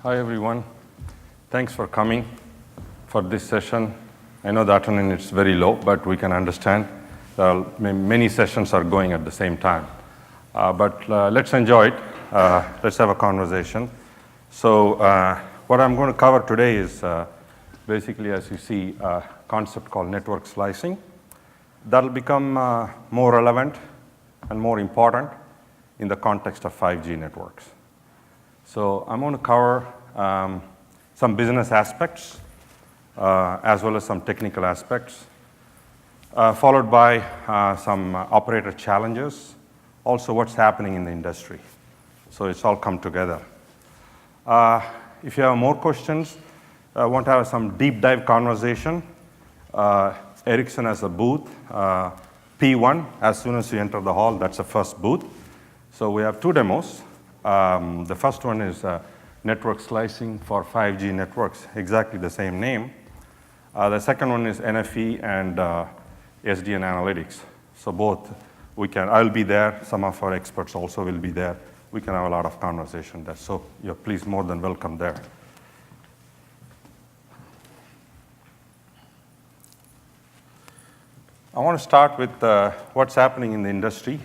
Hi, everyone. Thanks for coming for this session. I know the attendance is very low, but we can understand many sessions are going at the same time. But let's enjoy it. Let's have a conversation. So what I'm going to cover today is basically, as you see, a concept called network slicing. That'll become more relevant and more important in the context of 5G networks. So I'm going to cover some business aspects as well as some technical aspects, followed by some operator challenges, also what's happening in the industry. So it's all come together. If you have more questions, I want to have some deep dive conversation. Ericsson has a booth, P1. As soon as you enter the hall, that's the first booth. So we have two demos. The first one is network slicing for 5G networks, exactly the same name. The second one is NFE and SDN analytics. So both I'll be there. Some of our experts also will be there. We can have a lot of conversation there. So you're please more than welcome there. I want to start with what's happening in the industry.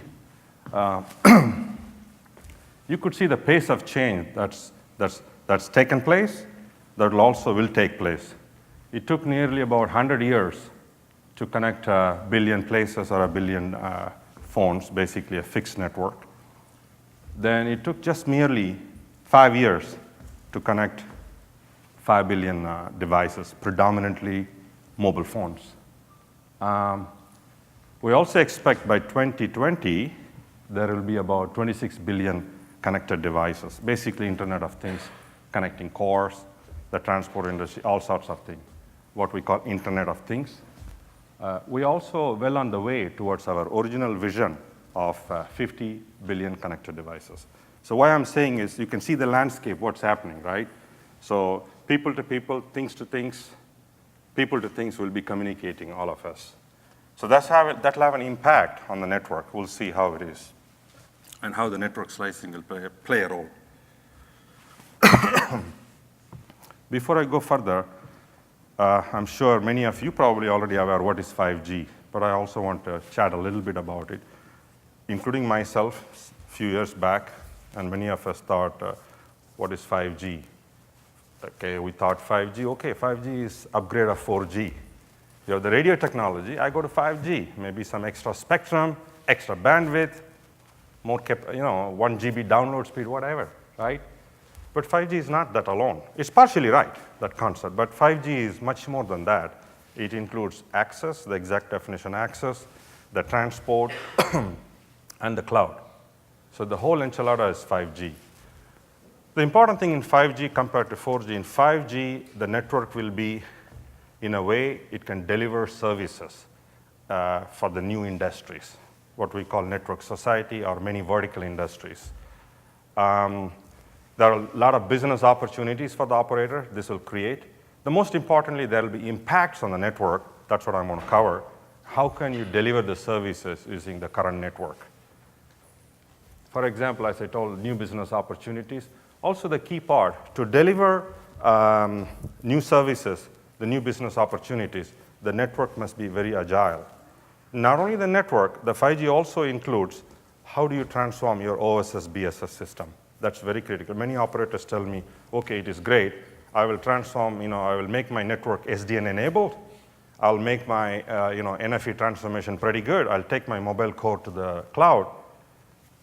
You could see the pace of change that's taken place, that will take place. It took nearly about 100 years to connect a billion places or a billion phones, basically a fixed network. Then it took just merely 5 years to connect 5 billion devices, predominantly mobile phones. We also expect by 2020, there will be about 26 billion connected devices, basically Internet of Things, connecting cars, the transport industry, all sorts of things, what we call Internet of Things. We also well on the way towards our original vision of 50 billion connected devices. So what I'm saying is you can see the landscape, what's happening, right? So people to people, things to things, people to things will be communicating, all of us. So that'll have an impact on the network. We'll see how it is and how the network slicing will play a role. Before I go further, I'm sure many of you probably already aware what is 5G, but I also want to chat a little bit about it, including myself a few years back, and many of us thought, what is 5G? Okay, we thought 5G, okay, 5G is upgrade of 4G. You have the radio technology, I go to 5G, maybe some extra spectrum, extra bandwidth, more 1 GB download speed, whatever, right? But 5G is not that alone. It's partially right, that concept, but 5G is much more than that. It includes access, the exact definition access, the transport, and the cloud. So the whole enchilada is 5G. The important thing in 5G compared to 4G, in 5G, the network will be, in a way, it can deliver services for the new industries, what we call network society or many vertical industries. There are a lot of business opportunities for the operator this will create. The most importantly, there will be impacts on the network. That's what I'm going to cover. How can you deliver the services using the current network? For example, as I told, new business opportunities. Also the key part, to deliver new services, the new business opportunities, the network must be very agile. Not only the network, the 5G also includes how do you transform your OSS, BSS system. That's very critical. Many operators tell me, okay, it is great. I will transform, I will make my network SDN enabled. I'll make my NFE transformation pretty good. I'll take my mobile core to the cloud,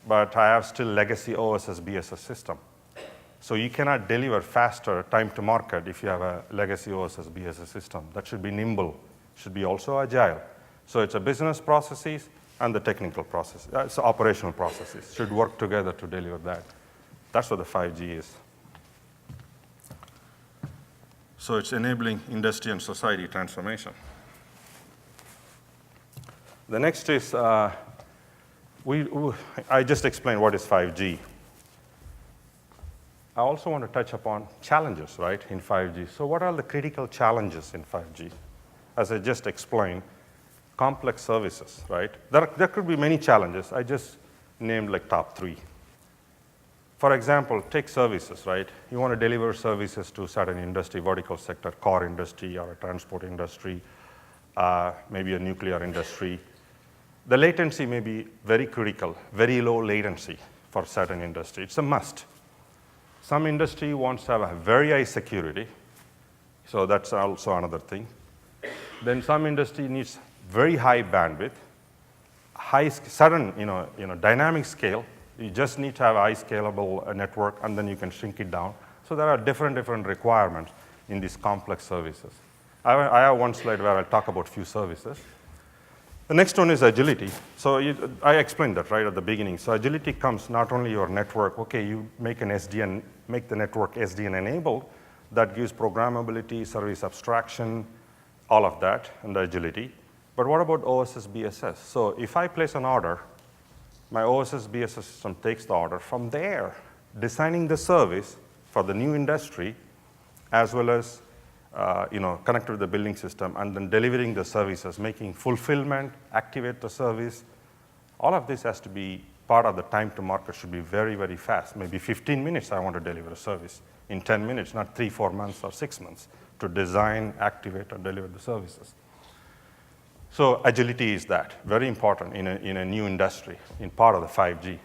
but I have still legacy OSS, BSS system. So you cannot deliver faster time to market if you have a legacy OSS, BSS system. That should be nimble, should be also agile. So it's a business processes and the technical process, so operational processes should work together to deliver that. That's what the 5G is. So it's enabling industry and society transformation. The next is, I just explained what is 5G. I also want to touch upon challenges, right, in 5G. So what are the critical challenges in 5G? As I just explained, complex services, right? There could be many challenges. I just named like top 3. For example, take services, right? You want to deliver services to certain industry, vertical sector, car industry or a transport industry, maybe a nuclear industry. The latency may be very critical, very low latency for certain industry. It's a must. Some industry wants to have a very high security, so that's also another thing. Then some industry needs very high bandwidth, sudden, dynamic scale. You just need to have a high scalable network, and then you can shrink it down. So there are different requirements in these complex services. I have one slide where I'll talk about few services. The next one is agility. So I explained that right at the beginning. So agility comes not only your network. Okay, you make an SDN, make the network SDN enabled. That gives programmability, service abstraction, all of that, and the agility. But what about OSS BSS? So if I place an order, my OSS BSS system takes the order. From there, designing the service for the new industry, as well as connected to the billing system, and then delivering the services, making fulfillment, activate the service. All of this has to be part of the time to market should be very, very fast. Maybe 15 minutes I want to deliver a service. In 10 minutes, not 3, 4 months or 6 months to design, activate, and deliver the services. So agility is that, very important in a new industry, in part of the 5G.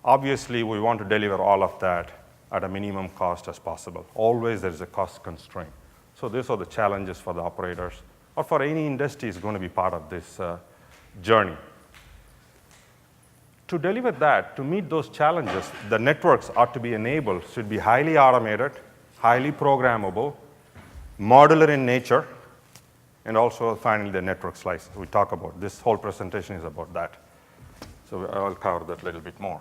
Obviously, we want to deliver all of that at a minimum cost as possible. Always there is a cost constraint. So these are the challenges for the operators, or for any industry is going to be part of this journey. To deliver that, to meet those challenges, the networks ought to be enabled, should be highly automated, highly programmable, modular in nature, and also finally the network slices. We talk about this whole presentation is about that. So I'll cover that a little bit more.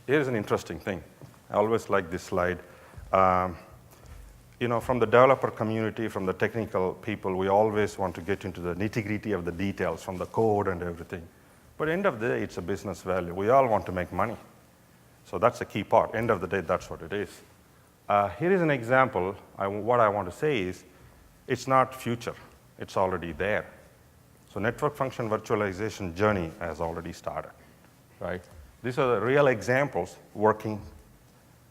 Here's an interesting thing. I always like this slide. From the developer community, from the technical people, we always want to get into the nitty-gritty of the details from the code and everything. But end of the day, it's a business value. We all want to make money. So that's the key part. End of the day, that's what it is. Here is an example. What I want to say is, it's not future. It's already there. So network function virtualization journey has already started, right? These are the real examples working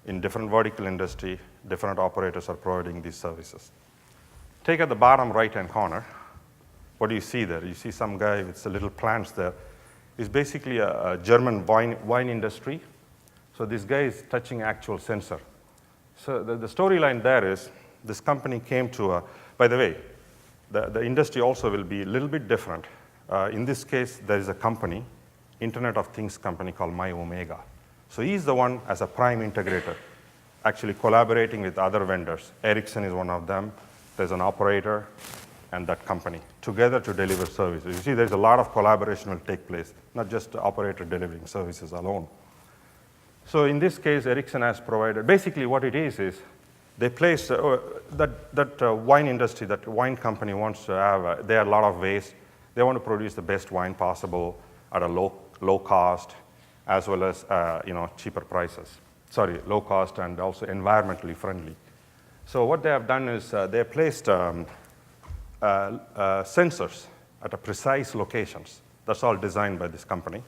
in different vertical industry. Different operators are providing these services. Take at the bottom right-hand corner, what do you see there? You see some guy with some little plants there. It's basically a German wine industry. So this guy is touching actual sensor. So the storyline there is, this company came to by the way, the industry also will be a little bit different. In this case, there is a company, Internet of Things company called myOmega. So he's the one as a prime integrator, actually collaborating with other vendors. Ericsson is one of them. There's an operator and that company together to deliver services. You see, there's a lot of collaboration will take place, not just the operator delivering services alone. So in this case, Ericsson has provided, basically what it is they place that wine industry, that wine company wants to have, there are a lot of waste. They want to produce the best wine possible at a low cost, as well as cheaper prices. Sorry, low cost and also environmentally friendly. So what they have done is they have placed sensors at a precise locations. That's all designed by this company.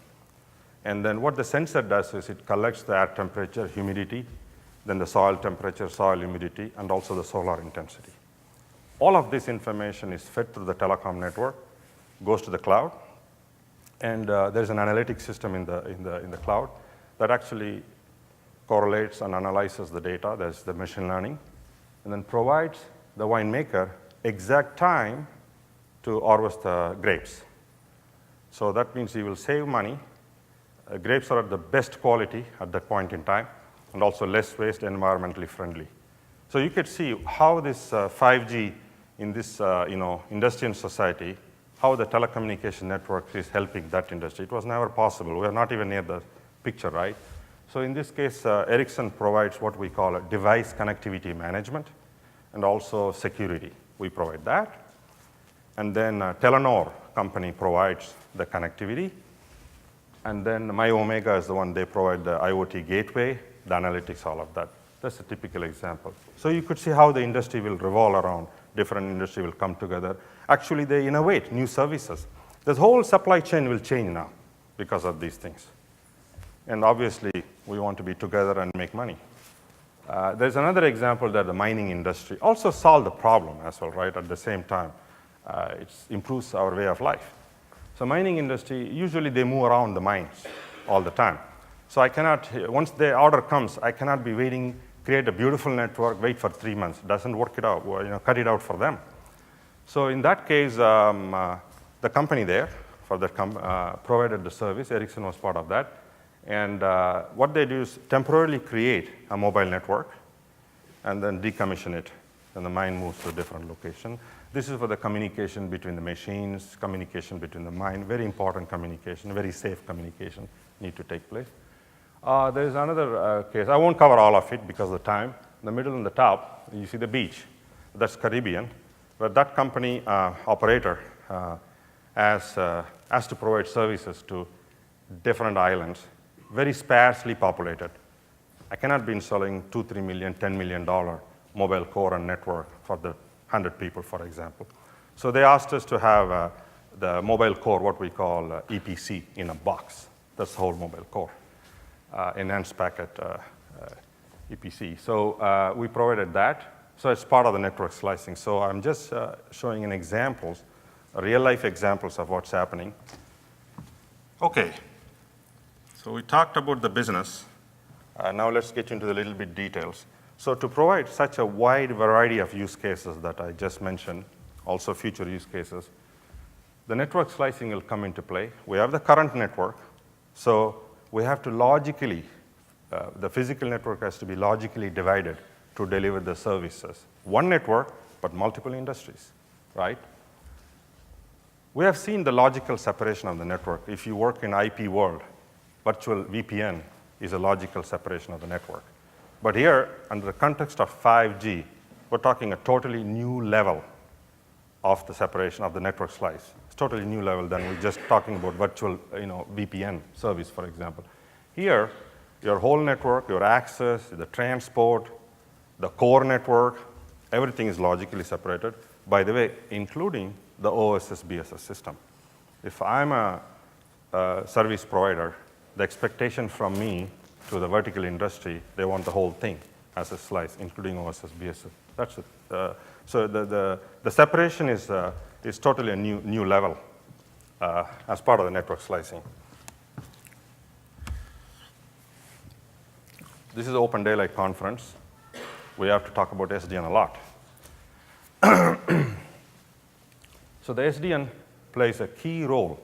And then what the sensor does is it collects the air temperature, humidity, then the soil temperature, soil humidity, and also the solar intensity. All of this information is fed through the telecom network, goes to the cloud, and there's an analytics system in the cloud that actually correlates and analyzes the data. There's the machine learning, and then provides the winemaker exact time to harvest the grapes. So that means he will save money. Grapes are at the best quality at that point in time, and also less waste, environmentally friendly. So you could see how this 5G in this industrial society, how the telecommunication network is helping that industry. It was never possible. We are not even near the picture, right? So in this case, Ericsson provides what we call a device connectivity management and also security. We provide that. And then Telenor company provides the connectivity. And then myOmega is the one, they provide the IoT gateway, the analytics, all of that. That's a typical example. So you could see how the industry will revolve around, different industry will come together. Actually, they innovate new services. The whole supply chain will change now because of these things. And obviously, we want to be together and make money. There's another example that the mining industry also solved the problem as well, right? At the same time, it improves our way of life. So mining industry, usually they move around the mines all the time. So I cannot, once the order comes, I cannot be waiting, create a beautiful network, wait for 3 months. It doesn't work it out, cut it out for them. So in that case, the company there for that provided the service. Ericsson was part of that. And what they do is temporarily create a mobile network and then decommission it. And the mine moves to a different location. This is for the communication between the machines, communication between the mine, very important communication, very safe communication need to take place. There's another case. I won't cover all of it because of the time. In the middle and the top, you see the beach. That's Caribbean. But that company operator has to provide services to different islands, very sparsely populated. I cannot be installing $2, $3 million, $10 million mobile core and network for the 100 people, for example. So they asked us to have the mobile core, what we call EPC, in a box. That's the whole mobile core, enhanced packet EPC. So we provided that. So it's part of the network slicing. So I'm just showing an examples, real-life examples of what's happening. Okay. So we talked about the business. Now let's get into the little bit details. So to provide such a wide variety of use cases that I just mentioned, also future use cases, the network slicing will come into play. We have the current network. So we have to logically, the physical network has to be logically divided to deliver the services. One network, but multiple industries, right? We have seen the logical separation of the network. If you work in IP world, virtual VPN is a logical separation of the network. But here, under the context of 5G, we're talking a totally new level of the separation of the network slice. It's totally new level than we're just talking about virtual VPN service, for example. Here, your whole network, your access, the transport, the core network, everything is logically separated, by the way, including the OSS BSS system. If I'm a service provider, the expectation from me to the vertical industry, they want the whole thing as a slice, including OSS BSS. That's it. So the separation is totally a new level as part of the network slicing. This is Open Daylight Conference. We have to talk about SDN a lot. So the SDN plays a key role.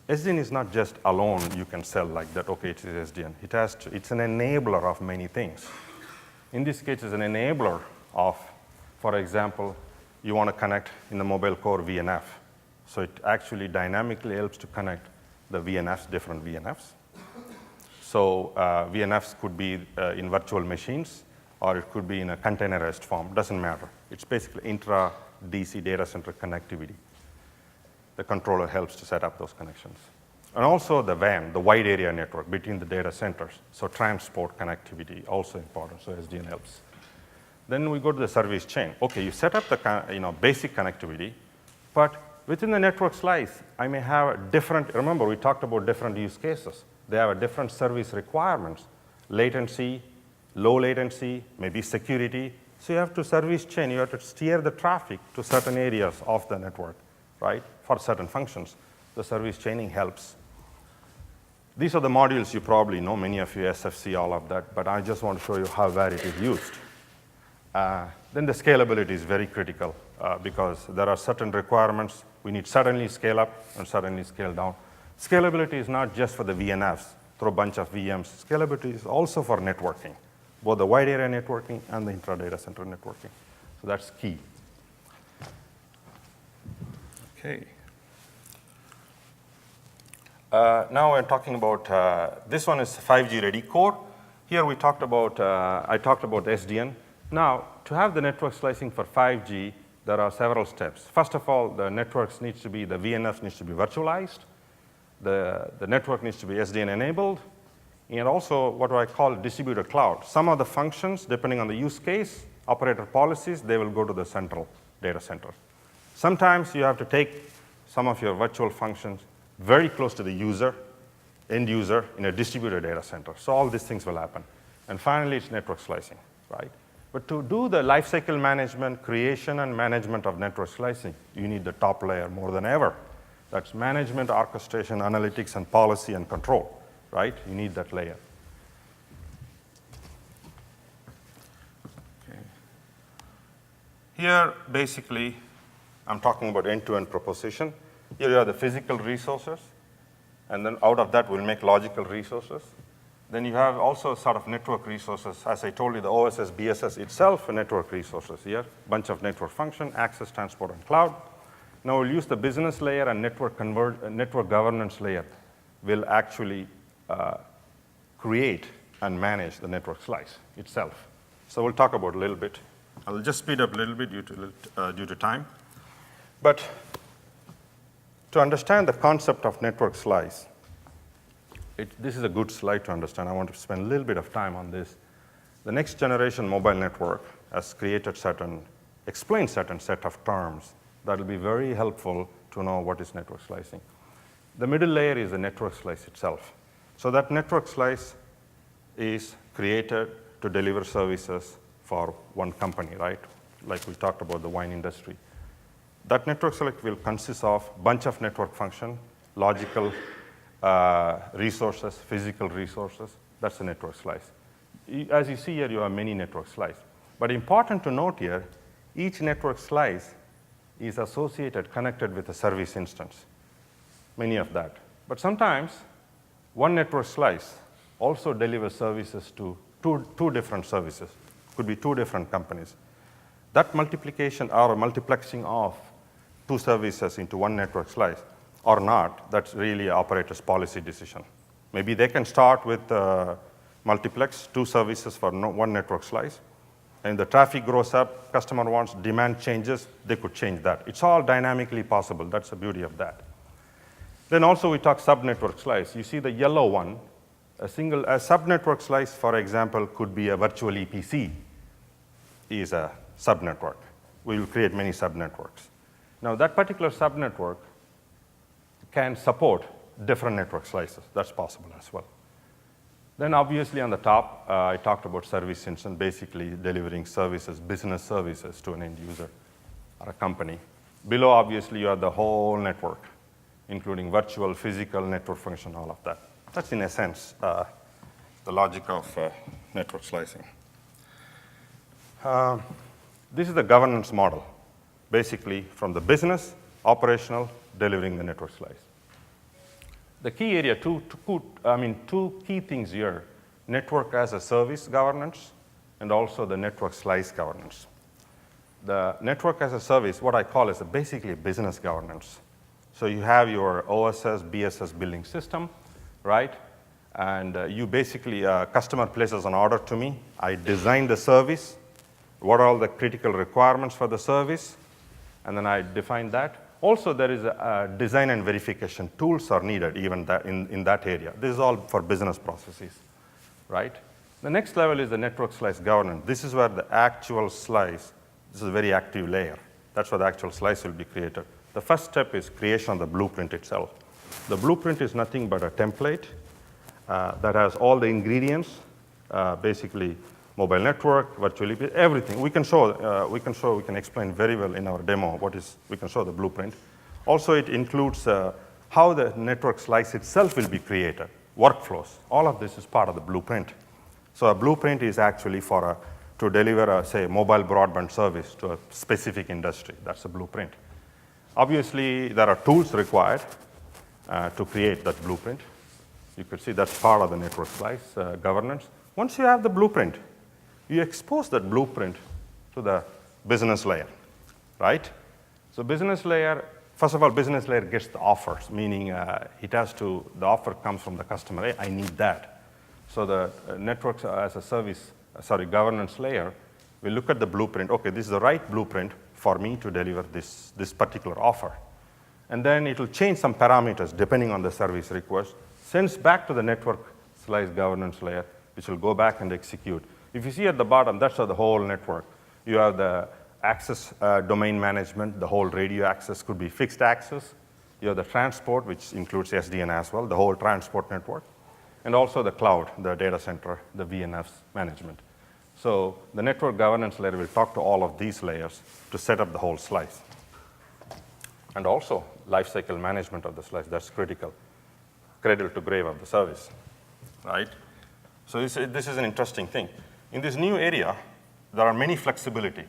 SDN is not just alone you can sell like that, okay, it's SDN. It's an enabler of many things. In this case, it's an enabler of, for example, you want to connect in the mobile core VNF. So it actually dynamically helps to connect the VNFs, different VNFs. So VNFs could be in virtual machines, or it could be in a containerized form, doesn't matter. It's basically intra-DC data center connectivity. The controller helps to set up those connections. And also the WAN, the wide area network between the data centers. So transport connectivity, also important, so SDN helps. Then we go to the service chain. Okay, you set up the basic connectivity, but within the network slice, I may have a different, remember we talked about different use cases. They have a different service requirements, latency, low latency, maybe security. So you have to service chain, you have to steer the traffic to certain areas of the network, right, for certain functions. The service chaining helps. These are the modules you probably know, many of you SFC, all of that, but I just want to show you where it is used. Then the scalability is very critical because there are certain requirements. We need suddenly scale up and suddenly scale down. Scalability is not just for the VNFs, through a bunch of VMs. Scalability is also for networking, both the wide area networking and the intra-data center networking. So that's key. Okay. Now we're talking about, this one is 5G ready core. Here we talked about, I talked about SDN. Now, to have the network slicing for 5G, there are several steps. First of all, the networks needs to be, the VNF needs to be virtualized. The network needs to be SDN enabled. And also what I call distributed cloud. Some of the functions, depending on the use case, operator policies, they will go to the central data center. Sometimes you have to take some of your virtual functions very close to the user, end user in a distributed data center. So all these things will happen. And finally, it's network slicing, right? But to do the lifecycle management, creation and management of network slicing, you need the top layer more than ever. That's management, orchestration, analytics, and policy and control, right? You need that layer. Okay. Here, basically, I'm talking about end-to-end proposition. Here you have the physical resources, and then out of that, we'll make logical resources. Then you have also sort of network resources. As I told you, the OSS, BSS itself are network resources here, bunch of network function, access, transport, and cloud. Now we'll use the business layer and network governance layer will actually create and manage the network slice itself. So we'll talk about it a little bit. I'll just speed up a little bit due to time. But to understand the concept of network slice, this is a good slide to understand. I want to spend a little bit of time on this. The next generation mobile network has explained certain set of terms that will be very helpful to know what is network slicing. The middle layer is the network slice itself. So that network slice is created to deliver services for one company, right? Like we talked about the wine industry. That network slice will consist of a bunch of network function, logical resources, physical resources. That's the network slice. As you see here, you have many network slices. But important to note here, each network slice is associated, connected with a service instance, many of that. But sometimes one network slice also delivers services to two different services, could be two different companies. That multiplication or multiplexing of two services into one network slice or not, that's really an operator's policy decision. Maybe they can start with multiplex, two services for one network slice. And the traffic grows up, customer wants, demand changes, they could change that. It's all dynamically possible. That's the beauty of that. Then also we talk sub-network slice. You see the yellow one, a sub-network slice, for example, could be a virtual EPC is a sub-network. We will create many sub-networks. Now that particular sub-network can support different network slices. That's possible as well. Then obviously on the top, I talked about service instance, basically delivering services, business services to an end user or a company. Below, obviously, you have the whole network, including virtual, physical, network function, all of that. That's in a sense the logic of network slicing. This is the governance model, basically from the business, operational, delivering the network slice. The key area, two key things here, network as a service governance and also the network slice governance. The network as a service, what I call is basically a business governance. So you have your OSS, BSS billing system, right? And you basically, customer places an order to me. I design the service. What are all the critical requirements for the service? And then I define that. Also, there is a design and verification tools are needed even in that area. This is all for business processes, right? The next level is the network slice governance. This is where the actual slice, this is a very active layer. That's where the actual slice will be created. The first step is creation of the blueprint itself. The blueprint is nothing but a template that has all the ingredients, basically mobile network, virtually, everything. We can explain very well in our demo we can show the blueprint. Also, it includes how the network slice itself will be created, workflows. All of this is part of the blueprint. So a blueprint is actually to deliver say, mobile broadband service to a specific industry. That's a blueprint. Obviously, there are tools required to create that blueprint. You could see that's part of the network slice governance. Once you have the blueprint, you expose that blueprint to the business layer, right? So business layer, first of all, business layer gets the offers, meaning the offer comes from the customer. Hey, I need that. So the network as a service, governance layer, will look at the blueprint. Okay, this is the right blueprint for me to deliver this particular offer. And then it will change some parameters depending on the service request, sends back to the network slice governance layer, which will go back and execute. If you see at the bottom, that's the whole network. You have the access domain management, the whole radio access could be fixed access, You have the transport, which includes SDN as well, the whole transport network, and also the cloud, the data center, the VNFs management. So the network governance layer will talk to all of these layers to set up the whole slice. And also lifecycle management of the slice, that's critical. Cradle to grave of the service, right? So this is an interesting thing. In this new area, there are many flexibility.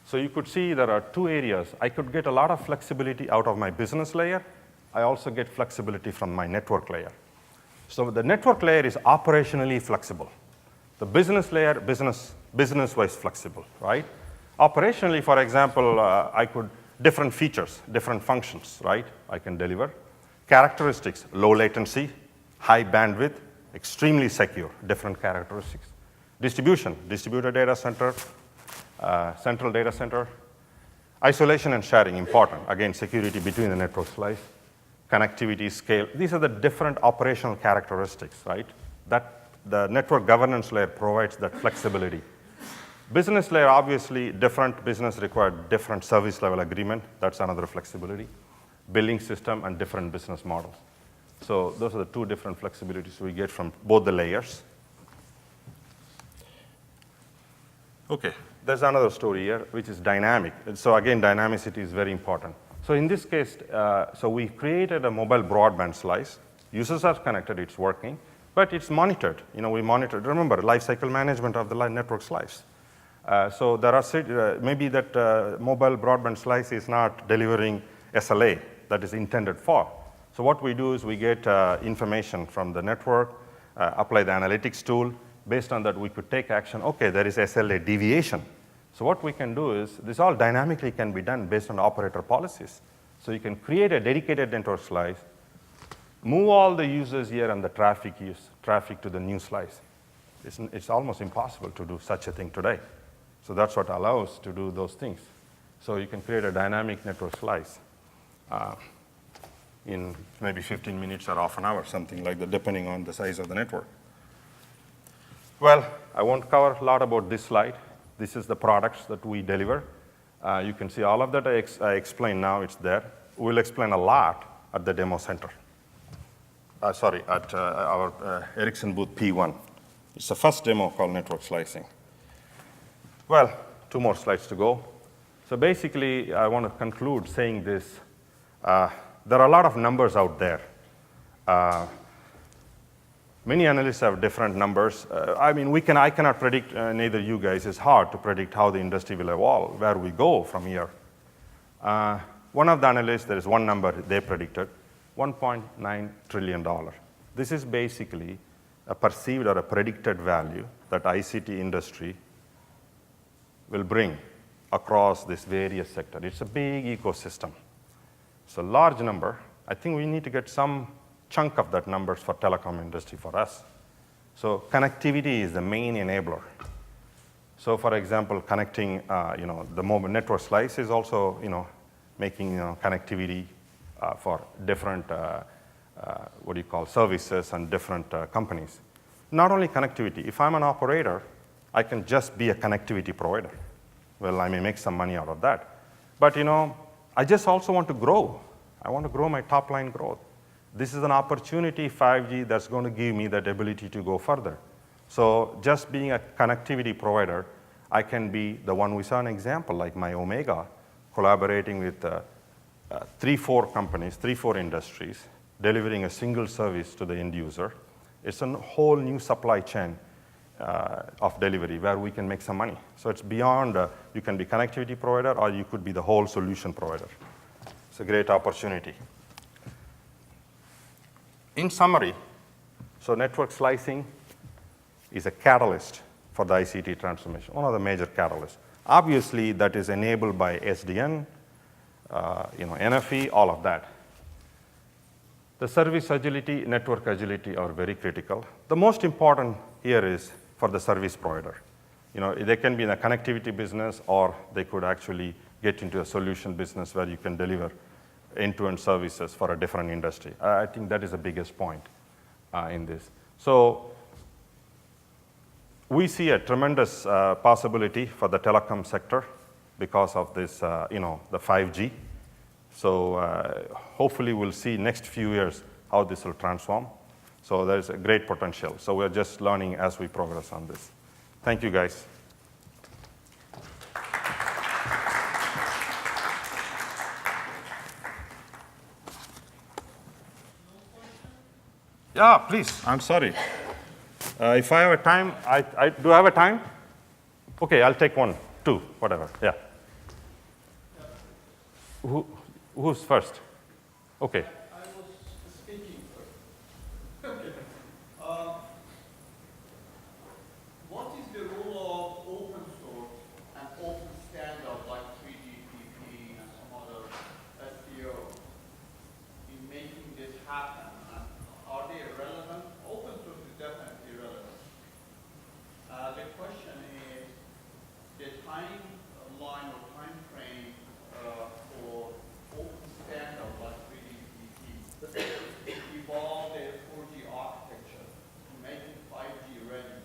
So you could see there are two areas. I could get a lot of flexibility out of my business layer. I also get flexibility from my network layer. So the network layer is operationally flexible. The business layer, business-wise flexible, right? Operationally, for example, I could, different features, different functions, right? I can deliver. Characteristics, low latency, high bandwidth, extremely secure, different characteristics. Distribution, distributed data center, central data center. Isolation and sharing, important. Again, security between the network slice. Connectivity, scale. These are the different operational characteristics, right? That the network governance layer provides that flexibility. Business layer, obviously, different business require different service level agreement. That's another flexibility. Billing system and different business models. So those are the two different flexibilities we get from both the layers. Okay, there's another story here, which is dynamic. So again, dynamicity is very important. So in this case, so we created a mobile broadband slice. Users are connected, it's working, but it's monitored. You know, we monitor, remember, lifecycle management of the network slice. So there are, maybe that mobile broadband slice is not delivering SLA that is intended for. So what we do is we get information from the network, apply the analytics tool. Based on that, we could take action. Okay, there is SLA deviation. So what we can do is, this all dynamically can be done based on operator policies. So you can create a dedicated network slice, move all the users here and the traffic to the new slice. It's almost impossible to do such a thing today. So that's what allows to do those things. So you can create a dynamic network slice in maybe 15 minutes or half an hour, something like that, depending on the size of the network. Well, I won't cover a lot about this slide. This is the products that we deliver. You can see all of that I explained now, it's there. We'll explain a lot at the demo center. At our Ericsson booth P1. It's the first demo called network slicing. Well, 2 more slides to go. So basically, I want to conclude saying this. There are a lot of numbers out there. Many analysts have different numbers. I mean, I cannot predict, neither you guys. It's hard to predict how the industry will evolve, where we go from here. One of the analysts, there is one number they predicted, $1.9 trillion. This is basically a perceived or a predicted value that ICT industry will bring across this various sector. It's a big ecosystem. It's a large number. I think we need to get some chunk of that numbers for telecom industry for us. So connectivity is the main enabler. So for example, connecting, the mobile network slice is also, making connectivity for different, services and different companies. Not only connectivity. If I'm an operator, I can just be a connectivity provider. Well, I may make some money out of that. But, I just also want to grow. I want to grow my top line growth. This is an opportunity, 5G, that's going to give me that ability to go further. So just being a connectivity provider, I can be the one. We saw an example like my Omega, collaborating with 3-4 companies, 3-4 industries, delivering a single service to the end user. It's a whole new supply chain of delivery where we can make some money. So it's beyond, you can be connectivity provider or you could be the whole solution provider. It's a great opportunity. In summary, so network slicing is a catalyst for the ICT transformation, one of the major catalysts. Obviously, that is enabled by SDN, NFE, all of that. The service agility, network agility are very critical. The most important here is for the service provider. They can be in a connectivity business or they could actually get into a solution business where you can deliver end-to-end services for a different industry. I think that is the biggest point in this. So we see a tremendous possibility for the telecom sector because of this, the 5G. So hopefully we'll see next few years how this will transform. So there's a great potential. So we're just learning as we progress on this. Thank you, guys. Yeah, please. I'm sorry. If I have a time, do I have a time? Okay, I'll take 1, 2, whatever. Yeah. Who's first? Okay. I was speaking first. Okay. What is the role of open source and open standard like 3GPP and some other SDO in making this happen? And are they relevant? Open source is definitely relevant. The question is the timeline or time frame for open standard like 3GPP evolve the 4G architecture to make it 5G ready.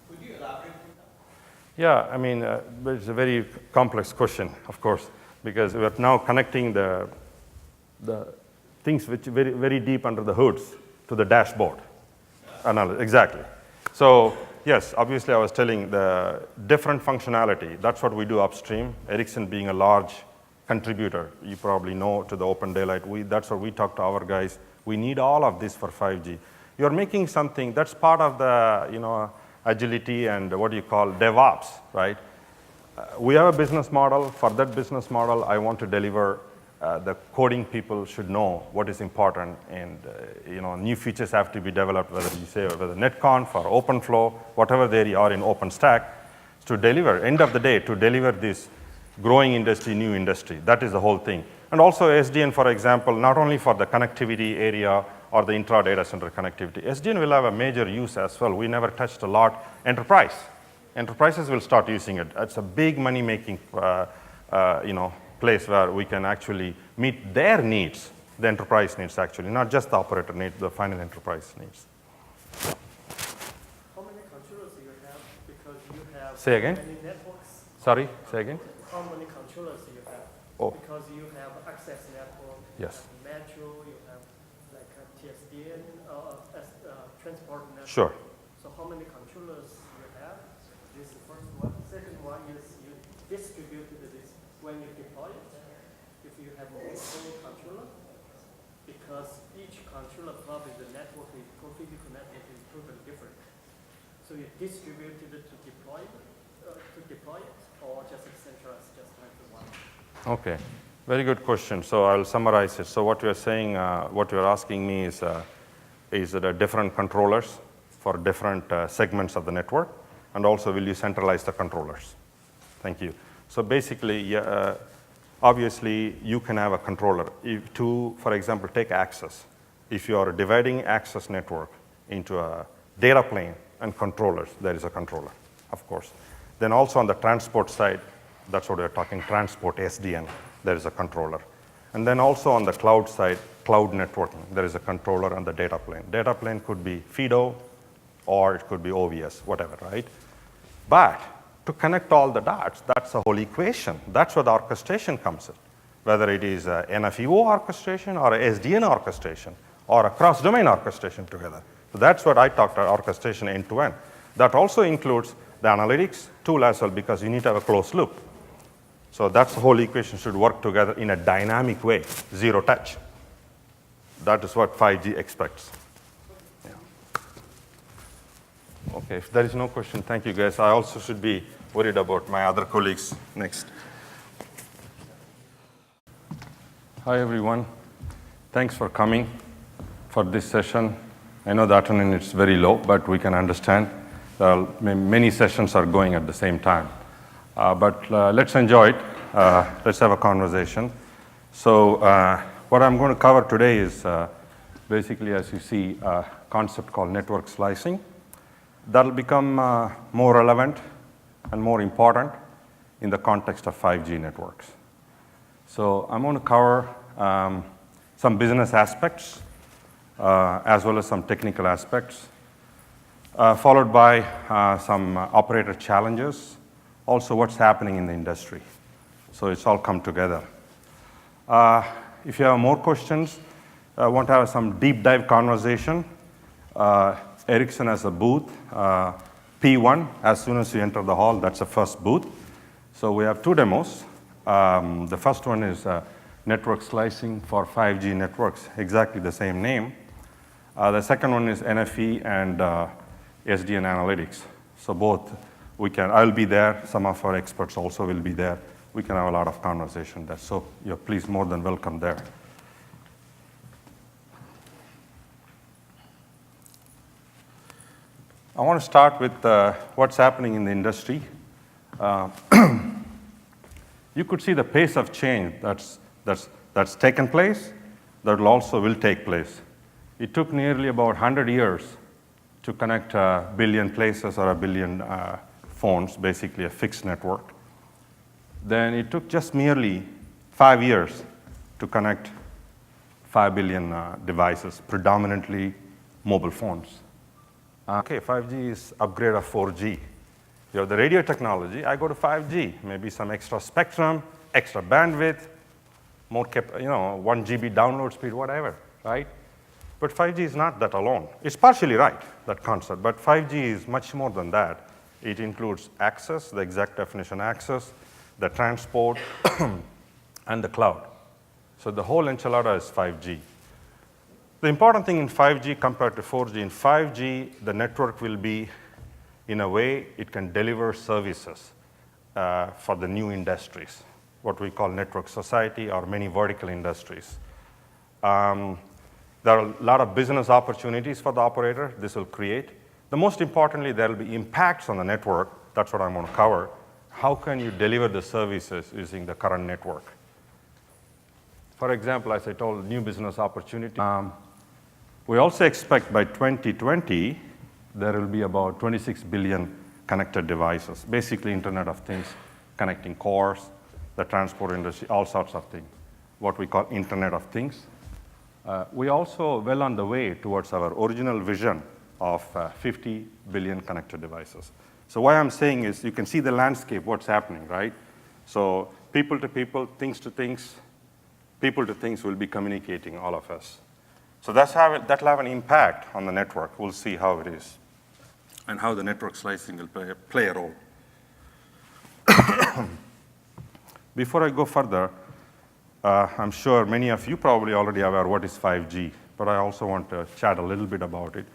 Could you elaborate on that? Yeah, I mean, it's a very complex question, of course, because we're now connecting the things which very, very deep under the hoods to the dashboard. Exactly. So yes, obviously I was telling the different functionality. That's what we do upstream. Ericsson being a large contributor, you probably know, to the open daylight. That's what we talk to our guys. We need all of this for 5G. You're making something that's part of the agility and what you call DevOps, right? We have a business model. For that business model, I want to deliver. The coding people should know what is important, and new features have to be developed, whether you say whether NetConf or OpenFlow, whatever they are in OpenStack, to deliver, end of the day, to deliver this growing industry, new industry. That is the whole thing. And also SDN, for example, not only for the connectivity area or the intra-data center connectivity. SDN will have a major use as well. We never touched a lot. Enterprise. Enterprises will start using it. It's a big money-making place where we can actually meet their needs, the enterprise needs actually, not just the operator needs, the final enterprise needs. How many controllers do you have? Because you have Say again? many networks. Sorry, say again? How many controllers do you have? Oh. Because you have access network, Yes. metro, you have like a TSDN, transport network. Sure. So how many controllers you have? This is the first one. Second one is you distributed this when you deploy it. If you have multiple controller, because each controller probably the network is physical network is totally different. So you distributed it to deploy it, or just centralized, just like the one. Okay, very good question. So I'll summarize it. So what you're saying, what you're asking me is there different controllers for different segments of the network, and also will you centralize the controllers? Thank you. So basically, obviously, you can have a controller. For example, take access. If you are dividing access network into a data plane and controllers, there is a controller, of course. Then also on the transport side, that's what we're talking, transport SDN, there is a controller. And then also on the cloud side, cloud networking, there is a controller on the data plane. Data plane could be FIDO, or it could be OVS, whatever, right? But to connect all the dots, that's the whole equation. That's where the orchestration comes in, whether it is a NFEO orchestration or a SDN orchestration or a cross-domain orchestration together. So that's what I talked about, orchestration end-to-end. That also includes the analytics tool as well, because you need to have a closed loop. So that's the whole equation should work together in a dynamic way, zero touch. That is what 5G expects. Okay, if there is no question, thank you, guys. I also should be worried about my other colleagues next. Hi, everyone. Thanks for coming for this session. I know the attendance is very low, but we can understand. Many sessions are going at the same time. But let's enjoy it. Let's have a conversation. So what I'm going to cover today is basically, as you see, a concept called network slicing. That'll become more relevant and more important in the context of 5G networks. So I'm going to cover some business aspects as well as some technical aspects, followed by some operator challenges, also what's happening in the industry. So it's all come together. If you have more questions, want to have some deep dive conversation, Ericsson has a booth, P1, as soon as you enter the hall, that's the first booth. So we have two demos. The first one is network slicing for 5G networks, exactly the same name. The second one is NFE and SDN analytics. So both I'll be there, some of our experts also will be there. We can have a lot of conversation there. So you're please more than welcome there. I want to start with what's happening in the industry. You could see the pace of change that's taken place, that will take place. It took nearly about 100 years to connect a billion places or a billion phones, basically a fixed network. Then it took just merely 5 years to connect 5 billion devices, predominantly mobile phones. 5G is upgrade of 4G. You have the radio technology, I go to 5G, maybe some extra spectrum, extra bandwidth, more 1 GB download speed, whatever, right? But 5G is not that alone. It's partially right, that concept, but 5G is much more than that. It includes access, the exact definition access, the transport, and the cloud. So the whole enchilada is 5G. The important thing in 5G compared to 4G, in 5G, the network will be, in a way, it can deliver services for the new industries, what we call network society or many vertical industries. There are a lot of business opportunities for the operator this will create. The most importantly, there will be impacts on the network. That's what I'm going to cover. How can you deliver the services using the current network? For example, as I told, new business opportunity. We also expect by 2020, there will be about 26 billion connected devices, basically Internet of Things, connecting cars, the transport industry, all sorts of things, what we call Internet of Things. We also well on the way towards our original vision of 50 billion connected devices. So what I'm saying is you can see the landscape, what's happening, right? So people to people, things to things, people to things will be communicating, all of us. So that'll have an impact on the network. We'll see how it is and how the network slicing will play a role. Before I go further, I'm sure many of you probably already aware what is 5G, but I also want to chat a little bit about it,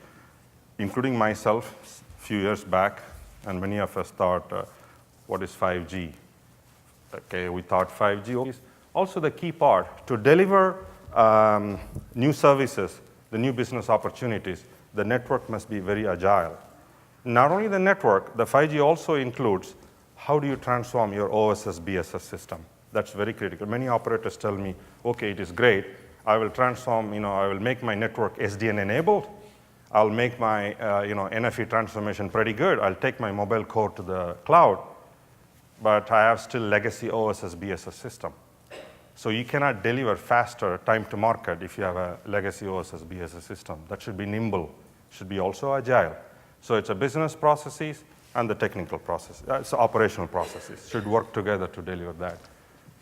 including myself a few years back, and many of us thought, what is 5G? Okay, we thought 5G is also the key part to deliver new services, the new business opportunities. The network must be very agile. Not only the network, the 5G also includes how do you transform your OSS BSS system. That's very critical. Many operators tell me, okay, it is great. I will transform, I will make my network SDN enabled. I'll make my NFE transformation pretty good. I'll take my mobile core to the cloud, but I have still legacy OSS BSS system. So you cannot deliver faster time to market if you have a legacy OSS BSS system. That should be nimble, should be also agile. So it's a business processes and the technical process, so operational processes should work together to deliver that.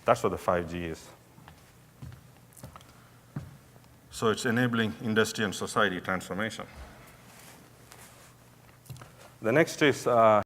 That's what the 5G is. So it's enabling industry and society transformation. The next is